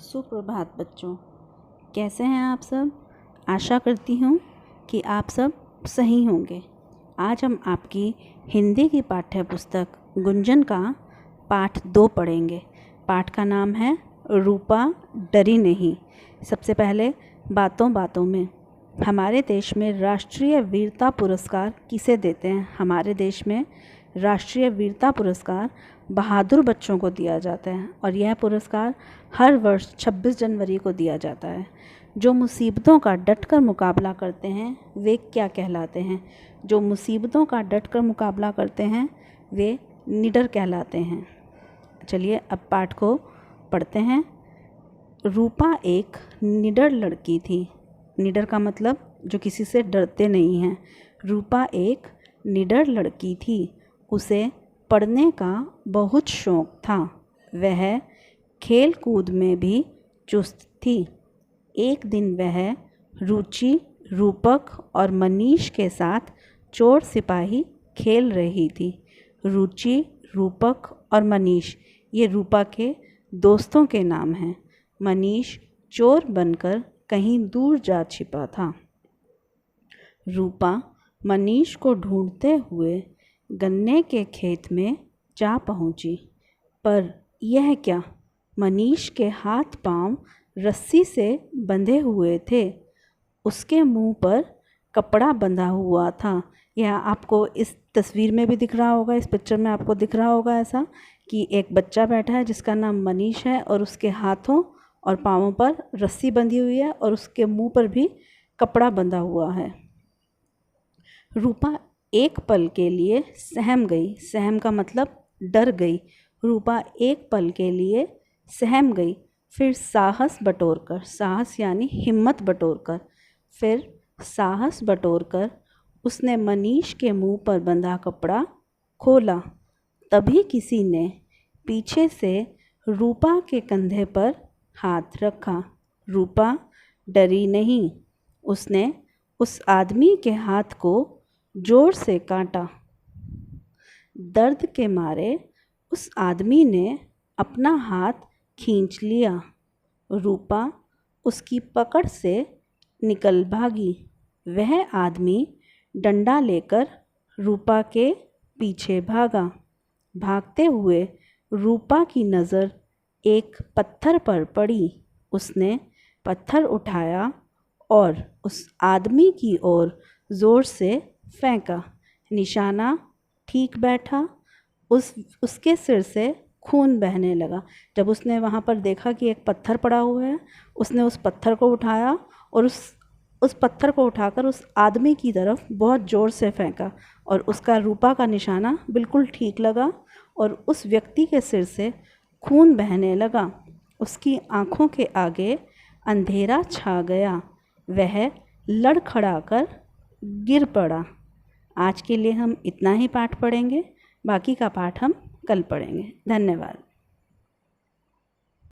सुप्रभात बच्चों, कैसे हैं आप सब। आशा करती हूँ कि आप सब सही होंगे। आज हम आपकी हिंदी की पाठ्य पुस्तक गुंजन का पाठ 2 पढ़ेंगे। पाठ का नाम है रूपा डरी नहीं। सबसे पहले बातों बातों में, हमारे देश में राष्ट्रीय वीरता पुरस्कार किसे देते हैं। हमारे देश में राष्ट्रीय वीरता पुरस्कार बहादुर बच्चों को दिया जाता है और यह पुरस्कार हर वर्ष 26 जनवरी को दिया जाता है। जो मुसीबतों का डटकर मुकाबला करते हैं वे क्या कहलाते हैं। जो मुसीबतों का डटकर मुकाबला करते हैं वे निडर कहलाते हैं। चलिए अब पाठ को पढ़ते हैं। रूपा एक निडर लड़की थी। निडर का मतलब जो किसी से डरते नहीं हैं। रूपा एक निडर लड़की थी। उसे पढ़ने का बहुत शौक़ था। वह खेल कूद में भी चुस्त थी। एक दिन वह रुचि, रूपक और मनीष के साथ चोर सिपाही खेल रही थी। रुचि, रूपक और मनीष ये रूपा के दोस्तों के नाम हैं। मनीष चोर बनकर कहीं दूर जा छिपा था। रूपा मनीष को ढूंढते हुए गन्ने के खेत में जा पहुंची। पर यह क्या, मनीष के हाथ पांव रस्सी से बंधे हुए थे। उसके मुंह पर कपड़ा बंधा हुआ था। यह आपको इस तस्वीर में भी दिख रहा होगा, इस पिक्चर में आपको दिख रहा होगा ऐसा कि एक बच्चा बैठा है जिसका नाम मनीष है और उसके हाथों और पाँवों पर रस्सी बंधी हुई है और उसके मुंह पर भी कपड़ा बंधा हुआ है। रूपा एक पल के लिए सहम गई। सहम का मतलब डर गई। रूपा एक पल के लिए सहम गई, फिर साहस बटोरकर, साहस यानी हिम्मत बटोरकर, फिर साहस बटोरकर उसने मनीष के मुंह पर बंधा कपड़ा खोला। तभी किसी ने पीछे से रूपा के कंधे पर हाथ रखा। रूपा डरी नहीं। उसने उस आदमी के हाथ को जोर से काटा। दर्द के मारे उस आदमी ने अपना हाथ खींच लिया। रूपा उसकी पकड़ से निकल भागी। वह आदमी डंडा लेकर रूपा के पीछे भागा। भागते हुए रूपा की नज़र एक पत्थर पर पड़ी। उसने पत्थर उठाया और उस आदमी की ओर ज़ोर से फेंका। निशाना ठीक बैठा। उसके सिर से खून बहने लगा। जब उसने वहाँ पर देखा कि एक पत्थर पड़ा हुआ है, उसने उस पत्थर को उठाया और उस पत्थर को उठाकर उस आदमी की तरफ बहुत ज़ोर से फेंका और उसका रूपा का निशाना बिल्कुल ठीक लगा और उस व्यक्ति के सिर से खून बहने लगा। उसकी आँखों के आगे अंधेरा छा गया। वह लड़खड़ाकर गिर पड़ा। आज के लिए हम इतना ही पाठ पढ़ेंगे, बाकी का पाठ हम कल पढ़ेंगे। धन्यवाद।